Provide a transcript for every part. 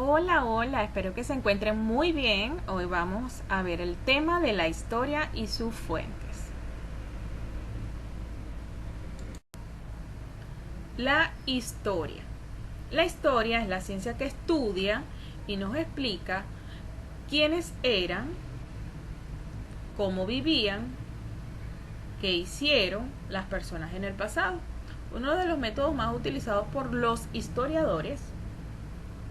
Hola, hola, espero que se encuentren muy bien. Hoy vamos a ver el tema de la historia y sus fuentes. La historia. La historia es la ciencia que estudia y nos explica quiénes eran, cómo vivían, qué hicieron las personas en el pasado. Uno de los métodos más utilizados por los historiadores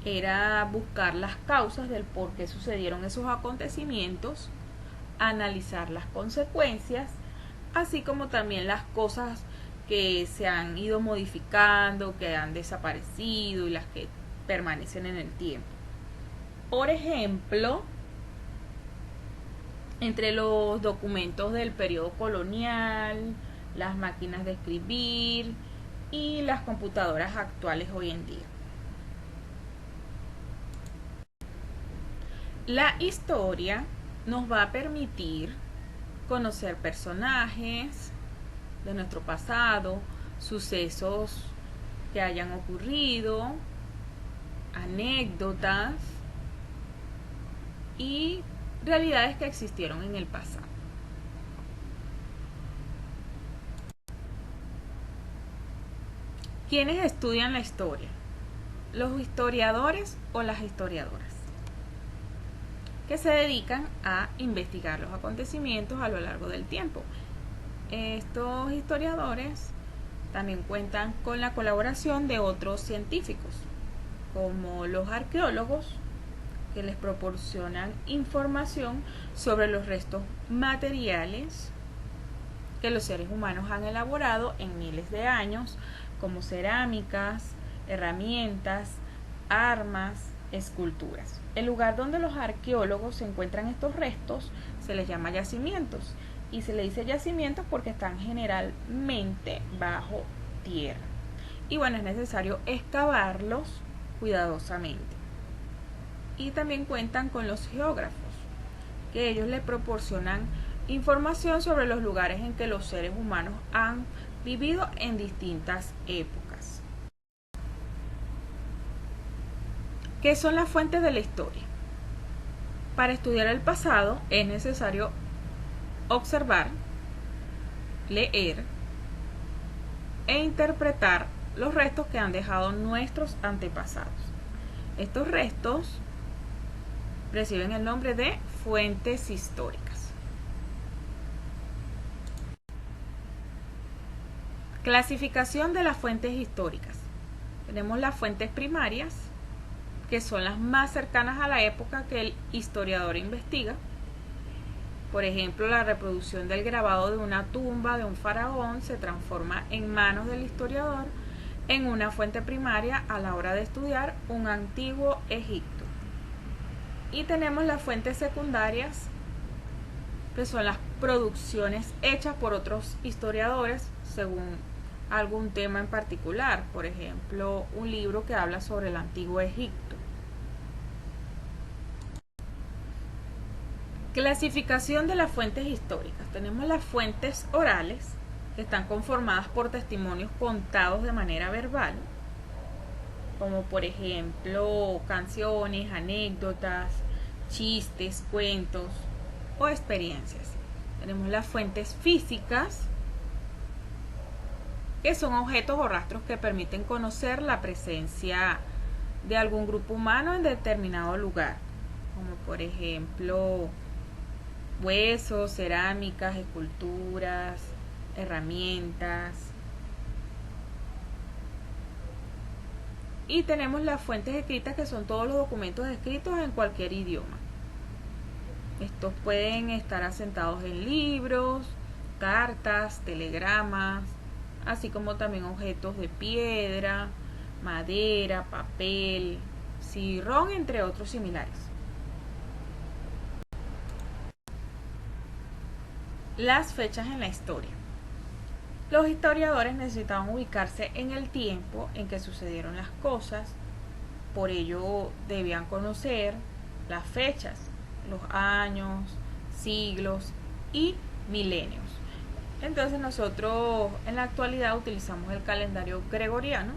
era buscar las causas del por qué sucedieron esos acontecimientos, analizar las consecuencias, así como también las cosas que se han ido modificando, que han desaparecido y las que permanecen en el tiempo. Por ejemplo, entre los documentos del periodo colonial, las máquinas de escribir y las computadoras actuales hoy en día. La historia nos va a permitir conocer personajes de nuestro pasado, sucesos que hayan ocurrido, anécdotas y realidades que existieron en el pasado. ¿Quiénes estudian la historia? Los historiadores o las historiadoras, que se dedican a investigar los acontecimientos a lo largo del tiempo. Estos historiadores también cuentan con la colaboración de otros científicos, como los arqueólogos, que les proporcionan información sobre los restos materiales que los seres humanos han elaborado en miles de años, como cerámicas, herramientas, armas, esculturas. El lugar donde los arqueólogos encuentran estos restos se les llama yacimientos, y se le dice yacimientos porque están generalmente bajo tierra. Y bueno, es necesario excavarlos cuidadosamente. Y también cuentan con los geógrafos, que ellos le proporcionan información sobre los lugares en que los seres humanos han vivido en distintas épocas. ¿Qué son las fuentes de la historia? Para estudiar el pasado es necesario observar, leer e interpretar los restos que han dejado nuestros antepasados. Estos restos reciben el nombre de fuentes históricas. Clasificación de las fuentes históricas. Tenemos las fuentes primarias, que son las más cercanas a la época que el historiador investiga. Por ejemplo, la reproducción del grabado de una tumba de un faraón se transforma en manos del historiador en una fuente primaria a la hora de estudiar un antiguo Egipto. Y tenemos las fuentes secundarias, que son las producciones hechas por otros historiadores según algún tema en particular. Por ejemplo, un libro que habla sobre el antiguo Egipto. Clasificación de las fuentes históricas. Tenemos las fuentes orales, que están conformadas por testimonios contados de manera verbal, como por ejemplo canciones, anécdotas, chistes, cuentos o experiencias. Tenemos las fuentes físicas, que son objetos o rastros que permiten conocer la presencia de algún grupo humano en determinado lugar, como por ejemplo huesos, cerámicas, esculturas, herramientas. Y tenemos las fuentes escritas, que son todos los documentos escritos en cualquier idioma. Estos pueden estar asentados en libros, cartas, telegramas, así como también objetos de piedra, madera, papel, cirrón, entre otros similares. Las fechas en la historia. Los historiadores necesitaban ubicarse en el tiempo en que sucedieron las cosas, por ello debían conocer las fechas, los años, siglos y milenios. Entonces nosotros en la actualidad utilizamos el calendario gregoriano,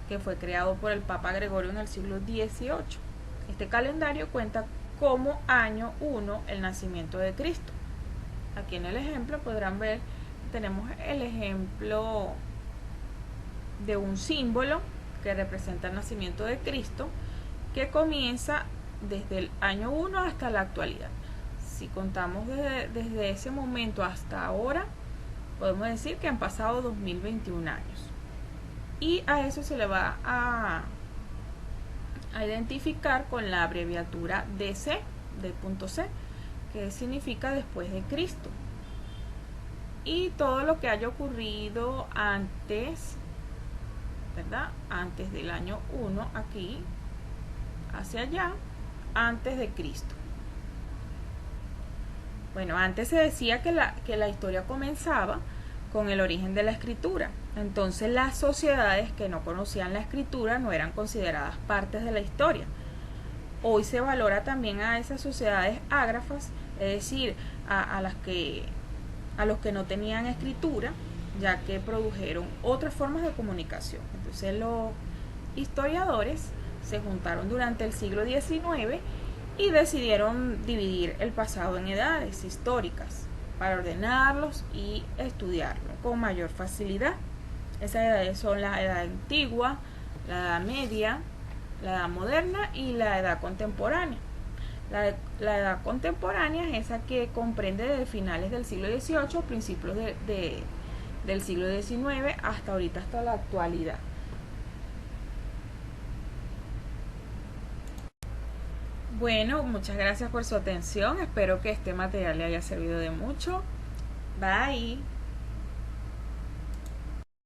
que fue creado por el Papa Gregorio en el siglo XVIII. Este calendario cuenta como año 1 el nacimiento de Cristo. Aquí en el ejemplo podrán ver, tenemos el ejemplo de un símbolo que representa el nacimiento de Cristo, que comienza desde el año 1 hasta la actualidad. Si contamos desde ese momento hasta ahora, podemos decir que han pasado 2021 años. Y a eso se le va a identificar con la abreviatura DC, del punto C, que significa después de Cristo. Y todo lo que haya ocurrido antes, ¿verdad? Antes del año 1, aquí, hacia allá, antes de Cristo. Bueno, antes se decía que la historia comenzaba con el origen de la escritura. Entonces las sociedades que no conocían la escritura no eran consideradas partes de la historia. Hoy se valora también a esas sociedades ágrafas, es decir, a los que no tenían escritura, ya que produjeron otras formas de comunicación. Entonces los historiadores se juntaron durante el siglo XIX y decidieron dividir el pasado en edades históricas para ordenarlos y estudiarlo con mayor facilidad. Esas edades son la edad antigua, la edad media, la edad moderna y la edad contemporánea. La edad contemporánea es esa que comprende desde finales del siglo XVIII, principios del siglo XIX hasta ahorita, hasta la actualidad. Bueno, muchas gracias por su atención. Espero que este material le haya servido de mucho. Bye.